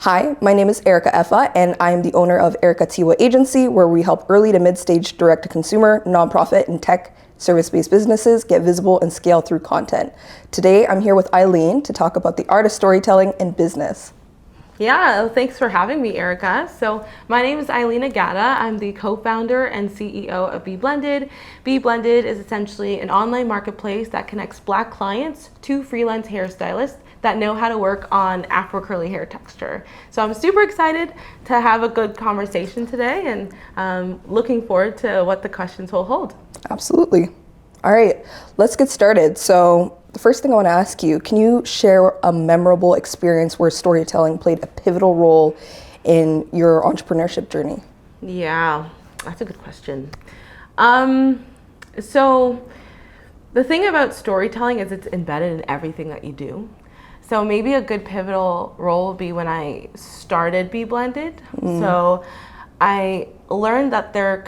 Hi, my name is Erica Effah, and I am the owner of Erica Tiwaa Agency, where we help early to mid-stage direct-to-consumer, nonprofit, and tech service-based businesses get visible and scale through content. Today, I'm here with Aileen to talk about the art of storytelling in business. Yeah, thanks for having me, Erica. So my name is Aileen Agada. I'm the co-founder and CEO of Be Blended. Be Blended is essentially an online marketplace that connects Black clients to freelance hairstylists that know how to work on afro curly hair texture. So I'm super excited to have a good conversation today, and looking forward to what the questions will hold. Absolutely. All right, let's get started. So the first thing I want to ask you, can you share a memorable experience where storytelling played a pivotal role in your entrepreneurship journey? Yeah, that's a good question. So the thing about storytelling is it's embedded in everything that you do. So maybe a good pivotal role would be when I started Be Blended. So I learned that there's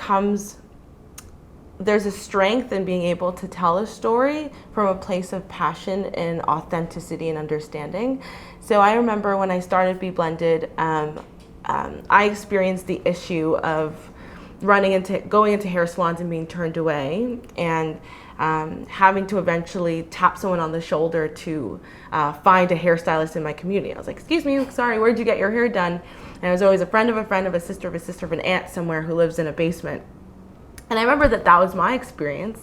a strength in being able to tell a story from a place of passion and authenticity and understanding. So I remember when I started Be Blended, I experienced the issue of going into hair salons and being turned away, and having to eventually tap someone on the shoulder to find a hairstylist in my community. I was like, excuse me, sorry, where'd you get your hair done? And it was always a friend of a friend of a sister of a sister of an aunt somewhere who lives in a basement. And I remember that was my experience.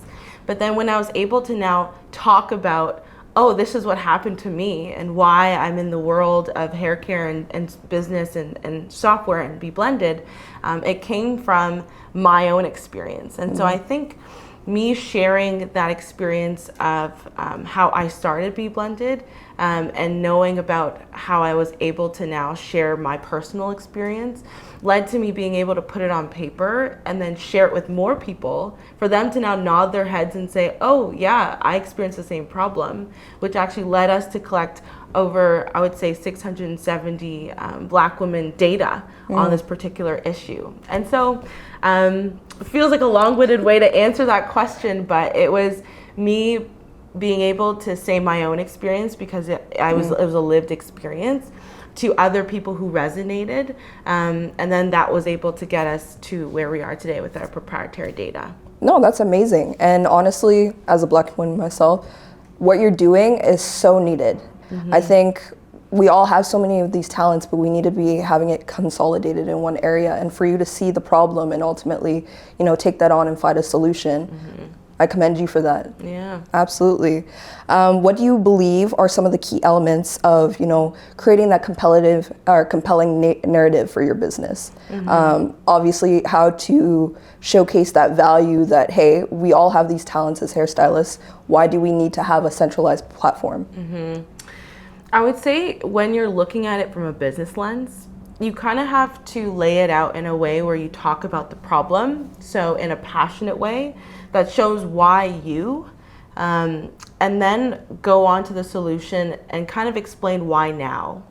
But then when I was able to now talk about, oh, this is what happened to me and why I'm in the world of hair care and business and software and Be Blended, it came from my own experience. And so I think me sharing that experience of how I started Be Blended, and knowing about how I was able to now share my personal experience led to me being able to put it on paper and then share it with more people for them to now nod their heads and say, oh yeah, I experienced the same problem, which actually led us to collect over, I would say, 670 Black women data on this particular issue. And so it feels like a long-winded way to answer that question, but it was me being able to say my own experience because it was a lived experience to other people who resonated, and then that was able to get us to where we are today with our proprietary data. No, that's amazing. And honestly, as a Black woman myself, what you're doing is so needed. I think we all have so many of these talents, but we need to be having it consolidated in one area. And for you to see the problem and ultimately, take that on and find a solution, I commend you for that. Yeah, absolutely. What do you believe are some of the key elements of, creating that compelling narrative for your business? Obviously, how to showcase that value that, hey, we all have these talents as hairstylists. Why do we need to have a centralized platform? I would say when you're looking at it from a business lens, you kind of have to lay it out in a way where you talk about the problem, so in a passionate way that shows why you, and then go on to the solution and kind of explain why now.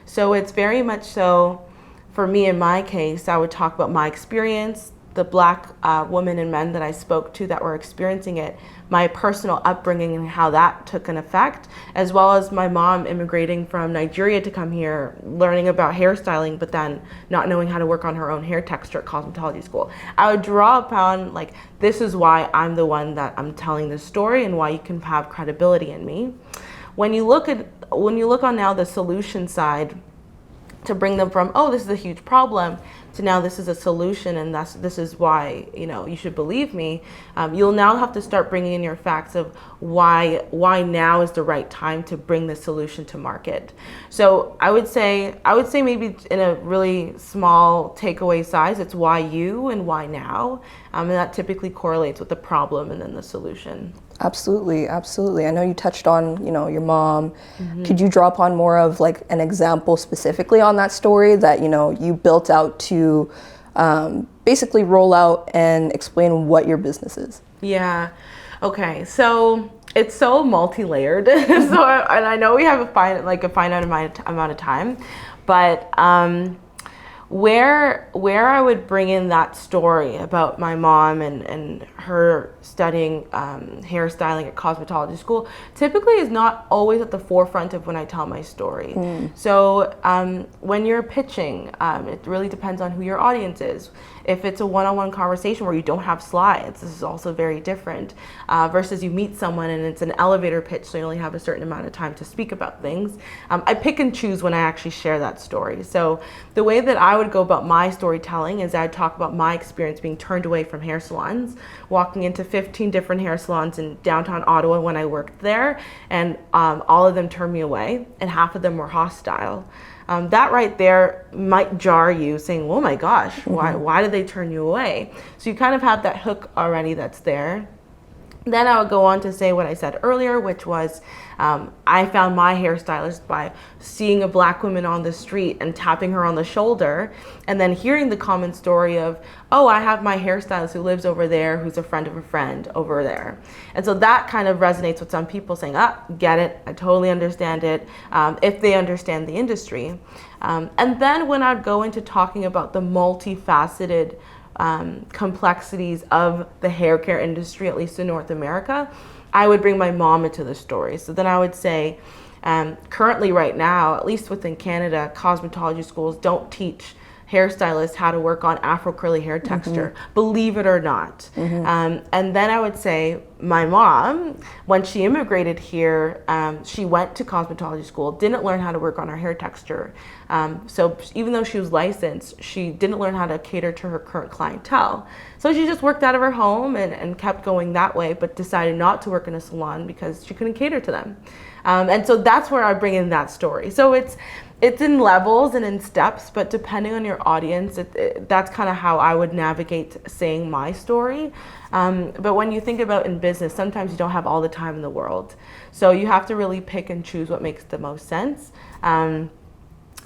So it's very much so, for me in my case, I would talk about my experience, the Black women and men that I spoke to that were experiencing it, my personal upbringing and how that took an effect, as well as my mom immigrating from Nigeria to come here, learning about hairstyling, but then not knowing how to work on her own hair texture at cosmetology school. I would draw upon, this is why I'm the one that I'm telling this story and why you can have credibility in me. When you look on now the solution side, to bring them from, oh, this is a huge problem, to now this is a solution, and this is why you should believe me. You'll now have to start bringing in your facts of why now is the right time to bring the solution to market. So I would say maybe in a really small takeaway size, it's why you and why now, and that typically correlates with the problem and then the solution. Absolutely, absolutely. I know you touched on, your mom. Could you draw upon more of an example specifically on that story that, you built out to basically roll out and explain what your business is? Yeah. Okay. So it's so multi-layered. And I know we have a finite amount of time, but where I would bring in that story about my mom and her studying hairstyling at cosmetology school typically is not always at the forefront of when I tell my story. So when you're pitching, it really depends on who your audience is. If it's a one-on-one conversation where you don't have slides, this is also very different versus you meet someone and it's an elevator pitch, so you only have a certain amount of time to speak about things. I pick and choose when I actually share that story. So the way that I would go about my storytelling is I'd talk about my experience being turned away from hair salons, walking into 15 different hair salons in downtown Ottawa when I worked there, and all of them turned me away, and half of them were hostile. That right there might jar you, saying, oh my gosh, why did they turn you away? So you kind of have that hook already that's there. Then I would go on to say what I said earlier, which was I found my hairstylist by seeing a black woman on the street and tapping her on the shoulder, and then hearing the common story of, oh, I have my hairstylist who lives over there, who's a friend of a friend over there. And so that kind of resonates with some people, saying, get it, I totally understand it, if they understand the industry. And then when I'd go into talking about the multifaceted complexities of the hair care industry, at least in North America, I would bring my mom into the story. So then I would say, currently right now, at least within Canada, cosmetology schools don't teach hairstylists how to work on afro curly hair texture, believe it or not. And then I would say my mom, when she immigrated here, she went to cosmetology school, didn't learn how to work on her hair texture. So even though she was licensed, she didn't learn how to cater to her current clientele. So she just worked out of her home and kept going that way, but decided not to work in a salon because she couldn't cater to them. And so that's where I bring in that story. So it's in levels and in steps, but depending on your audience, that's kind of how I would navigate saying my story. But when you think about in business, sometimes you don't have all the time in the world. So you have to really pick and choose what makes the most sense. And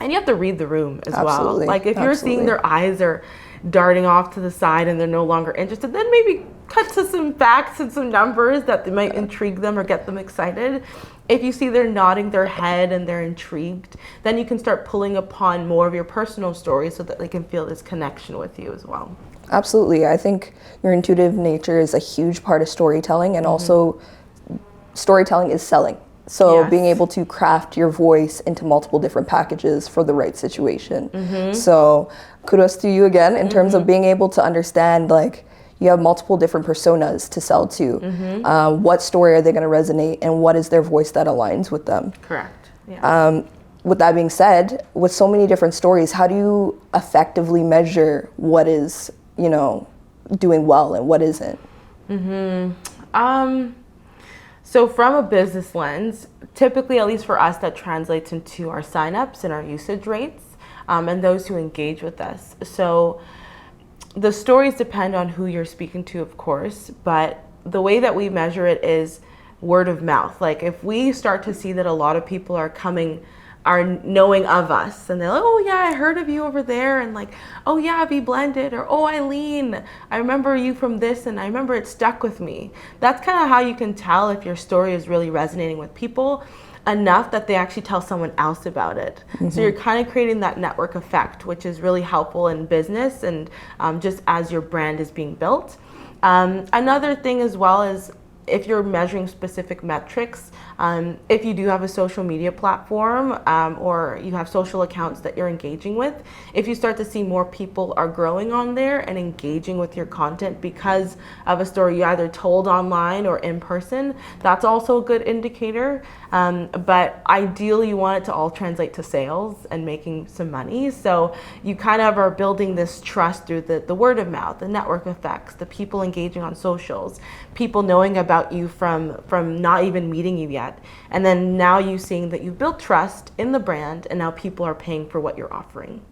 you have to read the room as well. Like if you're seeing their eyes are darting off to the side and they're no longer interested, then maybe cut to some facts and some numbers that they might intrigue them or get them excited. If you see they're nodding their head and they're intrigued, then you can start pulling upon more of your personal story so that they can feel this connection with you as well. Absolutely. I think your intuitive nature is a huge part of storytelling, and also storytelling is selling. So being able to craft your voice into multiple different packages for the right situation. So kudos to you again in terms of being able to understand, like, you have multiple different personas to sell to. What story are they going to resonate, and what is their voice that aligns with them? Correct. Yeah. With that being said, with so many different stories, how do you effectively measure what is, doing well and what isn't? So from a business lens, typically, at least for us, that translates into our signups and our usage rates, and those who engage with us. So the stories depend on who you're speaking to, of course, but the way that we measure it is word of mouth. Like if we start to see that a lot of people are knowing of us, and they're like, oh yeah, I heard of you over there, and like, oh yeah, Be Blended, or oh Aileen, I remember you from this, and I remember it stuck with me. That's kind of how you can tell if your story is really resonating with people enough that they actually tell someone else about it. So you're kind of creating that network effect, which is really helpful in business and just as your brand is being built. Another thing as well is if you're measuring specific metrics, if you do have a social media platform or you have social accounts that you're engaging with, if you start to see more people are growing on there and engaging with your content because of a story you either told online or in person, that's also a good indicator. But ideally, you want it to all translate to sales and making some money. So you kind of are building this trust through the word of mouth, the network effects, the people engaging on socials, people knowing about you from not even meeting you yet. And then now you seeing that you've built trust in the brand, and now people are paying for what you're offering.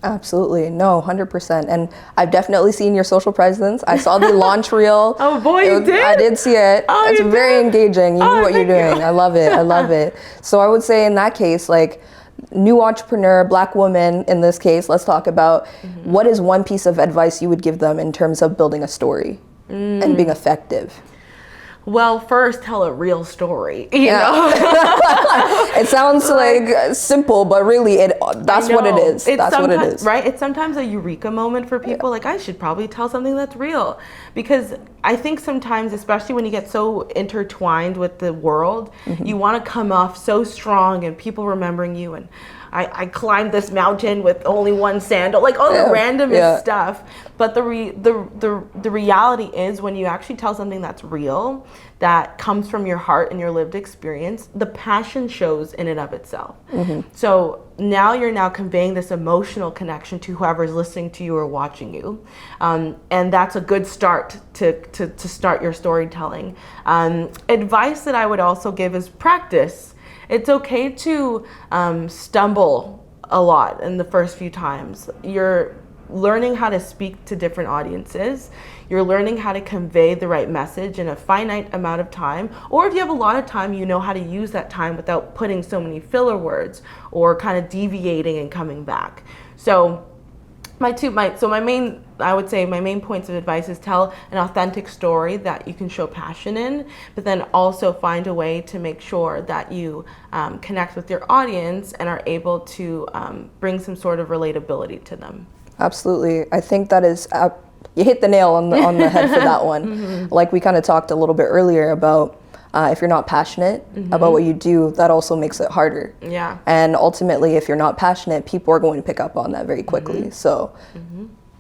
Absolutely. No, 100%. And I've definitely seen your social presence. I saw the launch reel. Oh boy, you did? I did see it. Oh, it's very engaging. You knew what you're doing. You. I love it. I love it. So I would say in that case, like, new entrepreneur, Black woman in this case, let's talk about what is one piece of advice you would give them in terms of building a story and being effective? Well, first tell a real story, you know? It sounds like simple, but really that's what it is. That's what it is. Right? It's sometimes a eureka moment for people. Like, I should probably tell something that's real. Because I think sometimes, especially when you get so intertwined with the world, you want to come off so strong and people remembering you, and I climbed this mountain with only one sandal, like all the randomest stuff. But the reality is, when you actually tell something that's real, that comes from your heart and your lived experience, the passion shows in and of itself. So now you're conveying this emotional connection to whoever's listening to you or watching you. And that's a good start to start your storytelling. Advice that I would also give is practice. It's okay to stumble a lot in the first few times. You're learning how to speak to different audiences. You're learning how to convey the right message in a finite amount of time. Or if you have a lot of time, you know how to use that time without putting so many filler words or kind of deviating and coming back. So my main points of advice is tell an authentic story that you can show passion in, but then also find a way to make sure that you connect with your audience and are able to bring some sort of relatability to them. Absolutely. I think that is, you hit the nail on the head for that one. Like we kind of talked a little bit earlier about if you're not passionate about what you do, that also makes it harder. Yeah. And ultimately, if you're not passionate, people are going to pick up on that very quickly. So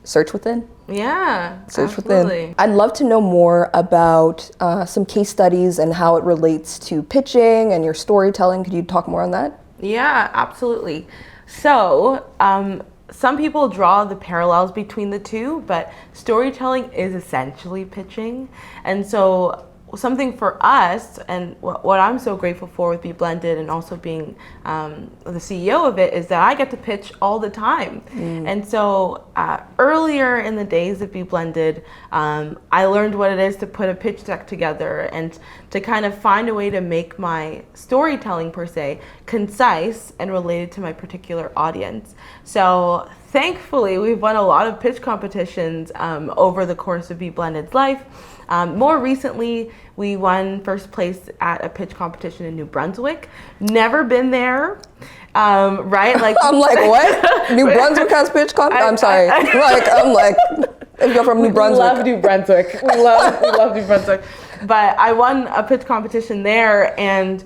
search within. Yeah, search absolutely. Within. I'd love to know more about some case studies and how it relates to pitching and your storytelling. Could you talk more on that? Yeah, absolutely. So, some people draw the parallels between the two, but storytelling is essentially pitching. And so something for us, and what I'm so grateful for with Be Blended and also being the CEO of it, is that I get to pitch all the time. And so earlier in the days of Be Blended, I learned what it is to put a pitch deck together and to kind of find a way to make my storytelling, per se, concise and related to my particular audience. So thankfully, we've won a lot of pitch competitions over the course of Be Blended's life. More recently, we won first place at a pitch competition in New Brunswick. Never been there, right? Like I'm like, what? New Brunswick has pitch competition? I'm sorry. I'm like, if you're from New Brunswick. We love New Brunswick. We love New Brunswick. But I won a pitch competition there, and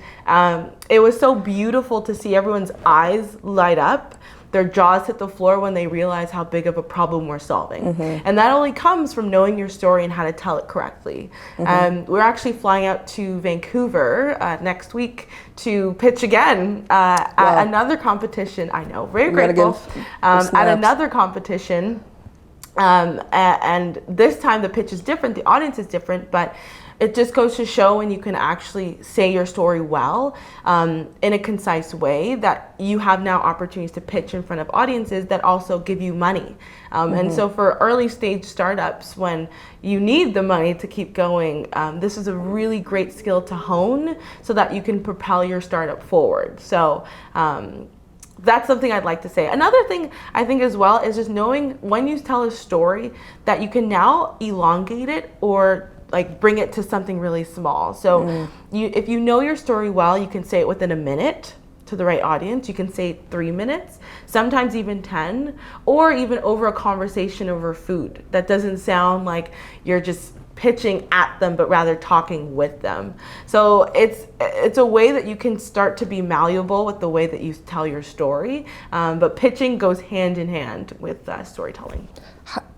it was so beautiful to see everyone's eyes light up. Their jaws hit the floor when they realize how big of a problem we're solving. And that only comes from knowing your story and how to tell it correctly. We're actually flying out to Vancouver next week to pitch again at another competition. I know, very grateful. At another competition. And this time the pitch is different, the audience is different, but it just goes to show when you can actually say your story well in a concise way, that you have now opportunities to pitch in front of audiences that also give you money. And so for early stage startups, when you need the money to keep going, this is a really great skill to hone so that you can propel your startup forward. So that's something I'd like to say. Another thing I think as well is just knowing when you tell a story that you can now elongate it or like bring it to something really small. So if you know your story well, you can say it within a minute to the right audience. You can say 3 minutes, sometimes even 10, or even over a conversation over food. That doesn't sound like you're just pitching at them, but rather talking with them. So it's a way that you can start to be malleable with the way that you tell your story. But pitching goes hand in hand with storytelling.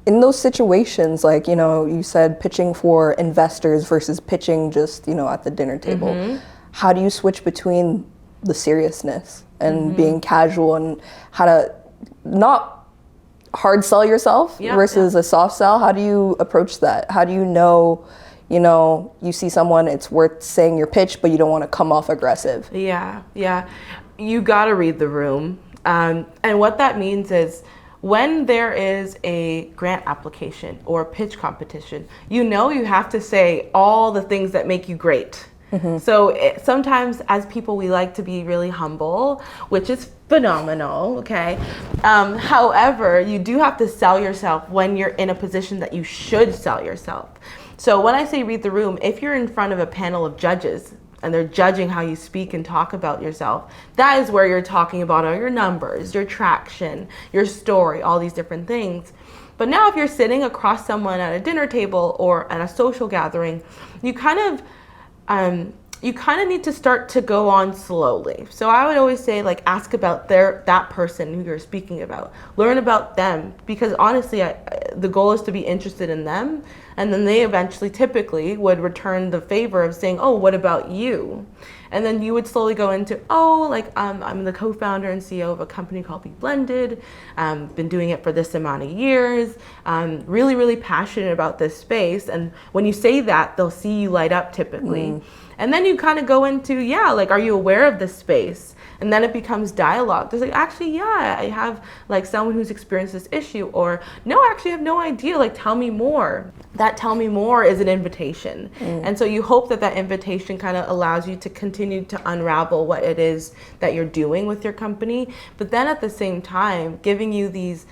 In those situations, like, you said pitching for investors versus pitching just, at the dinner table. How do you switch between the seriousness and being casual, and how to not hard sell yourself versus a soft sell? How do you approach that? How do you know, you see someone, it's worth saying your pitch, but you don't want to come off aggressive? Yeah. You got to read the room. And what that means is, when there is a grant application or a pitch competition, you have to say all the things that make you great. So sometimes as people, we like to be really humble, which is phenomenal, okay? However, you do have to sell yourself when you're in a position that you should sell yourself. So when I say read the room, if you're in front of a panel of judges and they're judging how you speak and talk about yourself, that is where you're talking about all your numbers, your traction, your story, all these different things. But now if you're sitting across someone at a dinner table or at a social gathering, you kind of need to start to go on slowly. So I would always say, like, ask about that person who you're speaking about. Learn about them, because honestly, the goal is to be interested in them, and then they eventually typically would return the favor of saying, oh, what about you? And then you would slowly go into, I'm the co-founder and CEO of a company called Be Blended. Been doing it for this amount of years. Really, really passionate about this space. And when you say that, they'll see you light up typically. And then you kind of go into, are you aware of this space? And then it becomes dialogue. There's actually, I have someone who's experienced this issue, or no, actually I have no idea, tell me more. That tell me more is an invitation. And so you hope that invitation kind of allows you to continue to unravel what it is that you're doing with your company, but then at the same time, giving you these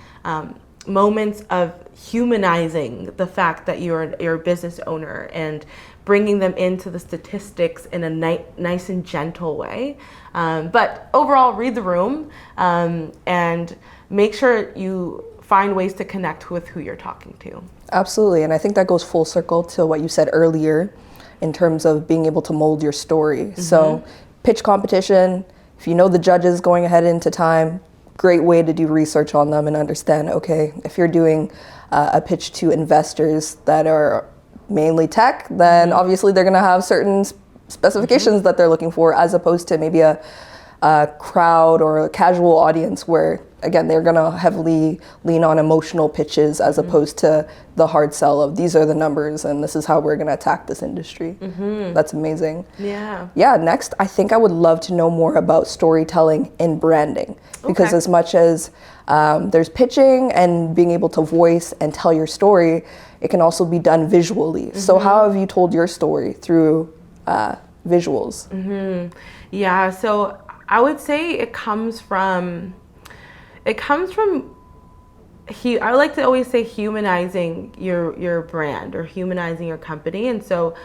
moments of humanizing the fact that you're a business owner and bringing them into the statistics in a nice and gentle way. But overall, read the room and make sure you find ways to connect with who you're talking to. Absolutely, and I think that goes full circle to what you said earlier in terms of being able to mold your story. So pitch competition, if you know the judges going ahead into time, great way to do research on them and understand, okay, if you're doing a pitch to investors that are mainly tech, then obviously they're going to have certain specifications that they're looking for, as opposed to maybe a crowd or a casual audience where, again, they're going to heavily lean on emotional pitches as opposed to the hard sell of these are the numbers and this is how we're going to attack this industry. That's amazing. Yeah, next, I think I would love to know more about storytelling and branding, because as much as there's pitching and being able to voice and tell your story, it can also be done visually. So how have you told your story through visuals? Yeah, so I would say it comes from I like to always say humanizing your brand or humanizing your company. And so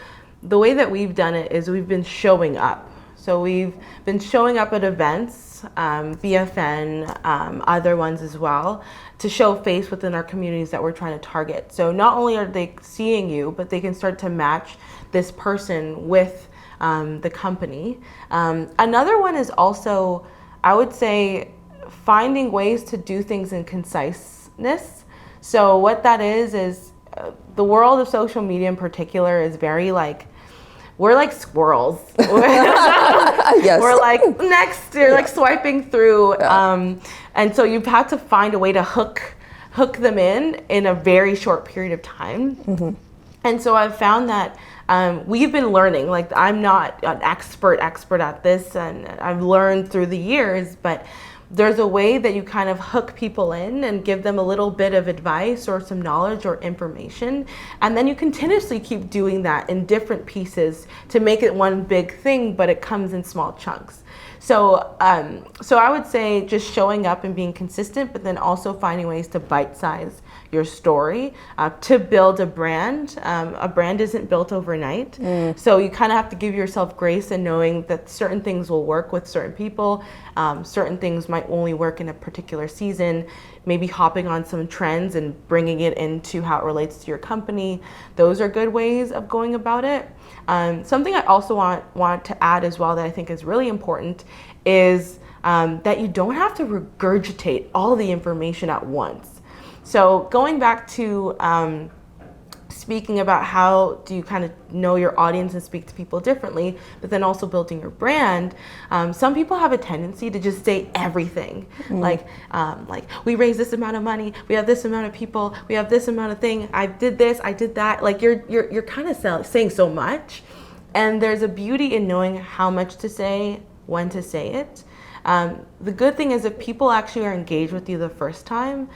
the way that we've done it is we've been showing up. So we've been showing up at events, BFN, other ones as well, to show face within our communities that we're trying to target. So not only are they seeing you, but they can start to match this person with the company. Another one is also, I would say, finding ways to do things in conciseness. So what that is the world of social media in particular is very we're like squirrels. Yes. We're like, next, you're like swiping through. And so you've had to find a way to hook them in a very short period of time. And so I've found that we've been learning, I'm not an expert at this, and I've learned through the years, but there's a way that you kind of hook people in and give them a little bit of advice or some knowledge or information. And then you continuously keep doing that in different pieces to make it one big thing, but it comes in small chunks. So I would say just showing up and being consistent, but then also finding ways to bite-size your story to build a brand. A brand isn't built overnight. So you kind of have to give yourself grace and knowing that certain things will work with certain people. Certain things might only work in a particular season. Maybe hopping on some trends and bringing it into how it relates to your company. Those are good ways of going about it. Something I also want to add as well that I think is really important is that you don't have to regurgitate all the information at once. So going back to speaking about how do you kind of know your audience and speak to people differently, but then also building your brand. Some people have a tendency to just say everything. Like we raised this amount of money, we have this amount of people, we have this amount of thing, I did this, I did that. Like you're kind of saying so much. And there's a beauty in knowing how much to say, when to say it. The good thing is if people actually are engaged with you the first time,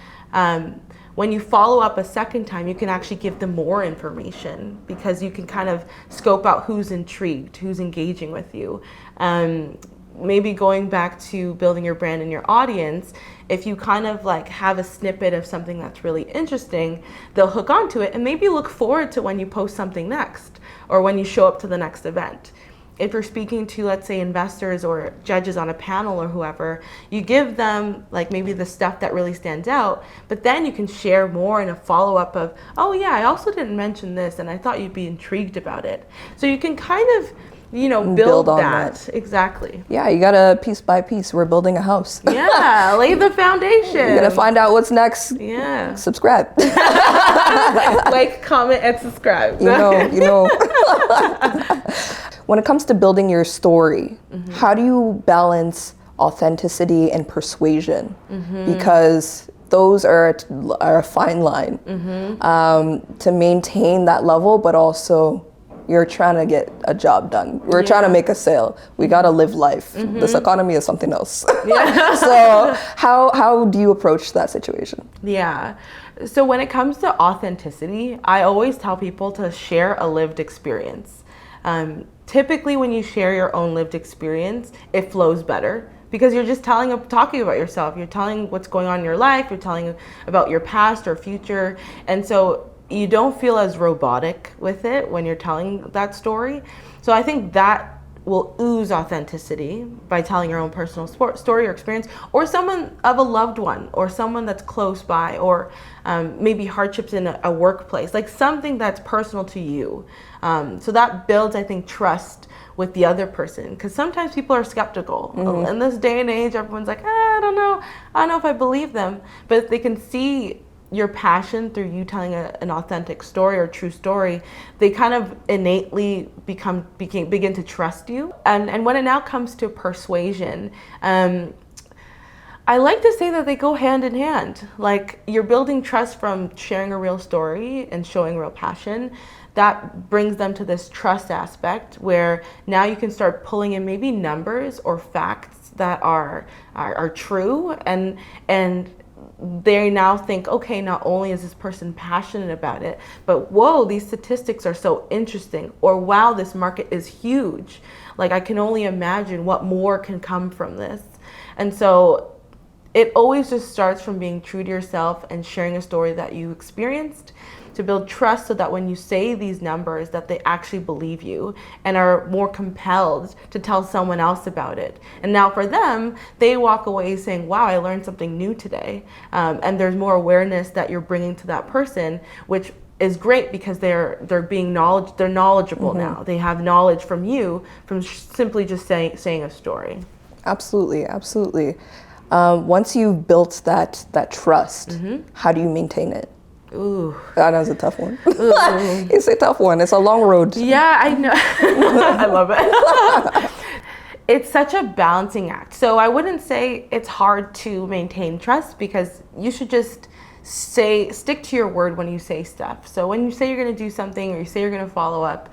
when you follow up a second time, you can actually give them more information because you can kind of scope out who's intrigued, who's engaging with you. Maybe going back to building your brand and your audience, if you kind of like have a snippet of something that's really interesting, they'll hook onto it and maybe look forward to when you post something next or when you show up to the next event. If you're speaking to, let's say, investors or judges on a panel or whoever, you give them like maybe the stuff that really stands out, but then you can share more in a follow-up of, oh yeah, I also didn't mention this and I thought you'd be intrigued about it. So you can kind of, build on that. Exactly. Yeah, you gotta piece by piece. We're building a house. Yeah, lay the foundation. You're gonna find out what's next. Yeah. Subscribe. Like, comment, and subscribe. You know. When it comes to building your story, how do you balance authenticity and persuasion? Because those are a fine line to maintain that level, but also you're trying to get a job done. We're trying to make a sale. We gotta live life. This economy is something else. Yeah. So how do you approach that situation? Yeah. So when it comes to authenticity, I always tell people to share a lived experience. Typically, when you share your own lived experience, it flows better because you're just talking about yourself. You're telling what's going on in your life. You're telling about your past or future. And so you don't feel as robotic with it when you're telling that story. So I think that will ooze authenticity by telling your own personal story or experience, or someone of a loved one, or someone that's close by, or maybe hardships in a workplace, like something that's personal to you. So that builds, I think, trust with the other person, because sometimes people are skeptical. In this day and age, everyone's like, I don't know if I believe them. But if they can see your passion through you telling an authentic story or true story, they kind of innately begin to trust you. And when it now comes to persuasion, I like to say that they go hand in hand. Like, you're building trust from sharing a real story and showing real passion. That brings them to this trust aspect where now you can start pulling in maybe numbers or facts that are true, and they now think, okay, not only is this person passionate about it, but whoa, these statistics are so interesting, or wow, this market is huge. Like, I can only imagine what more can come from this. And so it always just starts from being true to yourself and sharing a story that you experienced, to build trust so that when you say these numbers, that they actually believe you and are more compelled to tell someone else about it. And now for them, they walk away saying, wow, I learned something new today. And there's more awareness that you're bringing to that person, which is great because they're knowledgeable now. They have knowledge from you from simply just saying a story. Absolutely. Once you've built that trust, how do you maintain it? Ooh. That is a tough one. It's a tough one. It's a long road. Yeah, I know. I love it. It's such a balancing act. So I wouldn't say it's hard to maintain trust, because you should just stick to your word when you say stuff. So when you say you're going to do something, or you say you're going to follow up,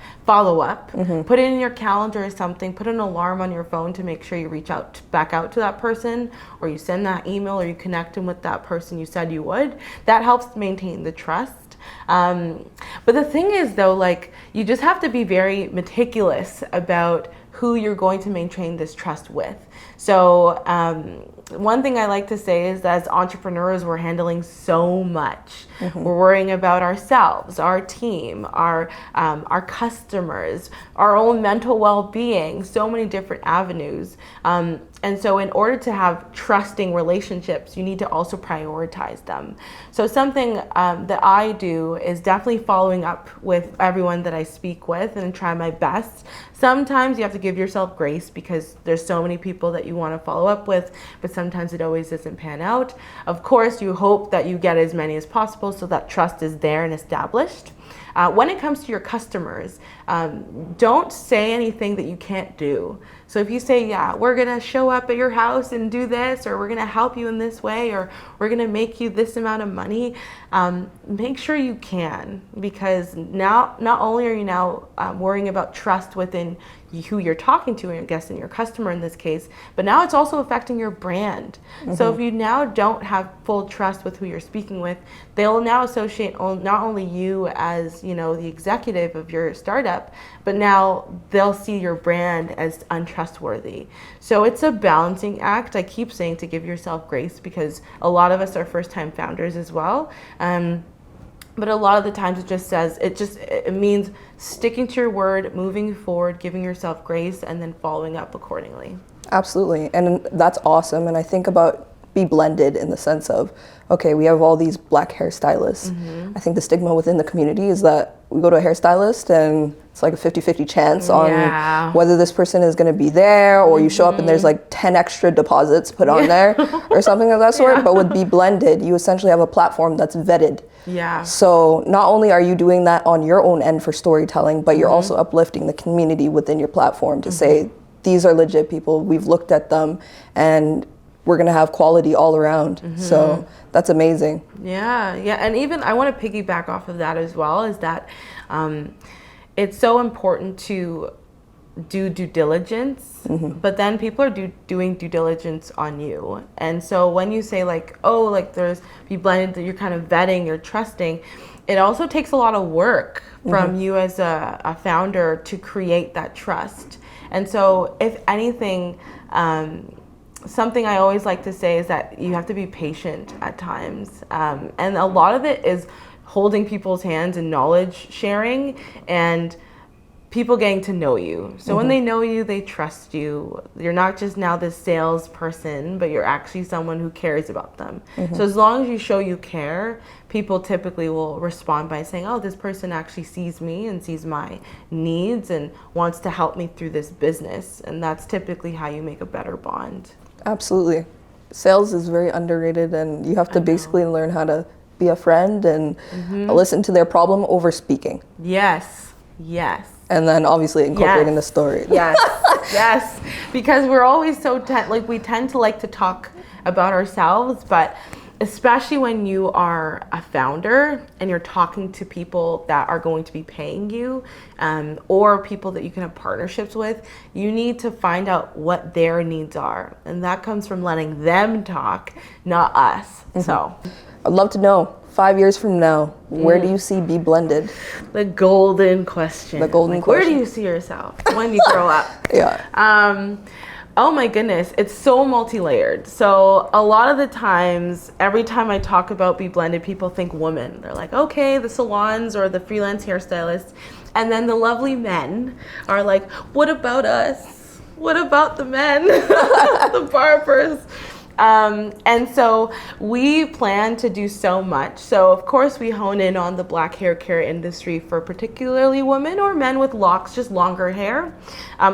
put it in your calendar or something, put an alarm on your phone to make sure you reach back out to that person, or you send that email, or you connect them with that person you said you would. That helps maintain the trust. But the thing is, though, like, you just have to be very meticulous about who you're going to maintain this trust with. So one thing I like to say is that as entrepreneurs, we're handling so much. We're worrying about ourselves, our team, our customers, our own mental well-being, so many different avenues. And so in order to have trusting relationships, you need to also prioritize them. So something that I do is definitely following up with everyone that I speak with and try my best. Sometimes you have to give yourself grace because there's so many people that you want to follow up with, but sometimes it always doesn't pan out. Of course, you hope that you get as many as possible so that trust is there and established. When it comes to your customers, don't say anything that you can't do. So if you say, yeah, we're going to show up at your house and do this, or we're going to help you in this way, or we're going to make you this amount of money, make sure you can, because now not only are you now worrying about trust within who you're talking to, and I guess in your customer in this case, but now it's also affecting your brand. So if you now don't have full trust with who you're speaking with, they'll now associate not only you as, the executive of your startup, but now they'll see your brand as untrustworthy trustworthy. So it's a balancing act. I keep saying to give yourself grace, because a lot of us are first-time founders as well. But a lot of the times it means sticking to your word, moving forward, giving yourself grace, and then following up accordingly. Absolutely, and that's awesome. And I think about Be Blended in the sense of, okay, we have all these Black hairstylists. I think the stigma within the community is that we go to a hairstylist and it's like a 50-50 chance on whether this person is going to be there, or you show up and there's like 10 extra deposits put on there or something of that sort. But with Be Blended, you essentially have a platform that's vetted. So not only are you doing that on your own end for storytelling, but you're also uplifting the community within your platform to say, these are legit people, we've looked at them, and we're going to have quality all around. So that's amazing. Yeah. And even I want to piggyback off of that as well, is that it's so important to do due diligence, but then people are doing due diligence on you. And so when you say like, oh, like there's Be Blended, that you're kind of vetting, you're trusting, it also takes a lot of work from you as a founder to create that trust. And so if anything, something I always like to say is that you have to be patient at times. And a lot of it is holding people's hands and knowledge sharing and people getting to know you. So when they know you, they trust you. You're not just now this salesperson, but you're actually someone who cares about them. So as long as you show you care, people typically will respond by saying, oh, this person actually sees me and sees my needs and wants to help me through this business. And that's typically how you make a better bond. Absolutely. Sales is very underrated, and you have to basically learn how to be a friend and listen to their problem over speaking. Yes. And then obviously incorporating the story. Yes. Because we're always so we tend to like to talk about ourselves, but especially when you are a founder and you're talking to people that are going to be paying you, or people that you can have partnerships with, you need to find out what their needs are. And that comes from letting them talk, not us. So I'd love to know, 5 years from now, where do you see Be Blended? The golden question. Question. Where do you see yourself when you grow up? Oh my goodness, it's so multi-layered. So a lot of the times, every time I talk about Be Blended, people think women. They're like, okay, the salons or the freelance hairstylists. And then the lovely men are like, what about us? What about the men? The barbers? And so we plan to do so much. So of course we hone in on the Black hair care industry for particularly women or men with locks, just longer hair,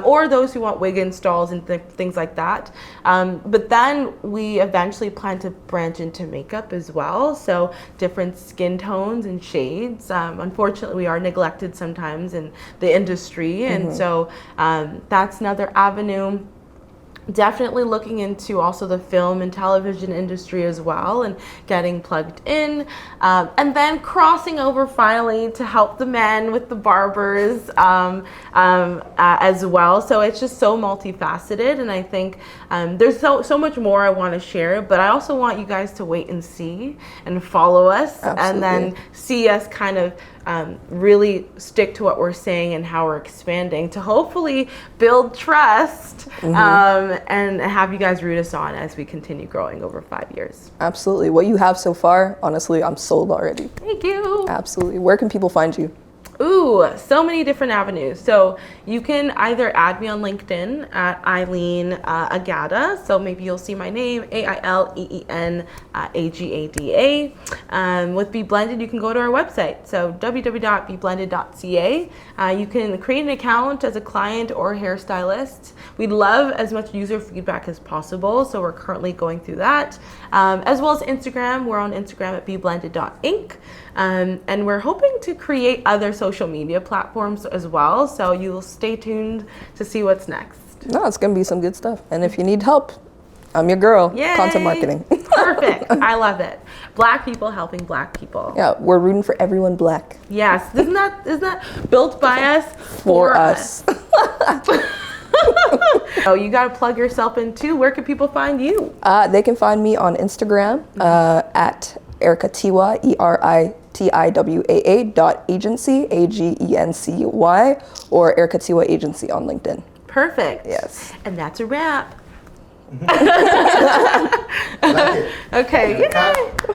or those who want wig installs and things like that. But then we eventually plan to branch into makeup as well. So different skin tones and shades. Unfortunately, we are neglected sometimes in the industry. And so that's another avenue. Definitely looking into also the film and television industry as well and getting plugged in, and then crossing over finally to help the men with the barbers as well. So it's just so multifaceted, and I think there's so much more I want to share, but I also want you guys to wait and see and follow us. And then see us kind of really stick to what we're saying and how we're expanding to hopefully build trust, and have you guys root us on as we continue growing over 5 years. Absolutely. What you have so far, honestly, I'm sold already. Thank you. Absolutely. Where can people find you? Ooh, so many different avenues. So you can either add me on LinkedIn at Aileen Agada. So maybe you'll see my name, Aileen Agada. With Be Blended, you can go to our website. So www.beblended.ca. You can create an account as a client or a hairstylist. We'd love as much user feedback as possible. So we're currently going through that. As well as Instagram. We're on Instagram at beblended.inc. And we're hoping to create other social media platforms as well. So you'll stay tuned to see what's next. No, it's going to be some good stuff. And if you need help, I'm your girl. Yay. Content marketing. Perfect. I love it. Black people helping Black people. Yeah, we're rooting for everyone Black. Yes. Isn't that built by us for us? Oh, you got to plug yourself in too. Where can people find you? They can find me on Instagram at Erica Tiwaa, ERITIWAA.agency, AGENCY, or Erica Tiwaa Agency on LinkedIn. Perfect. Yes. And that's a wrap. Like it. Okay, you guys.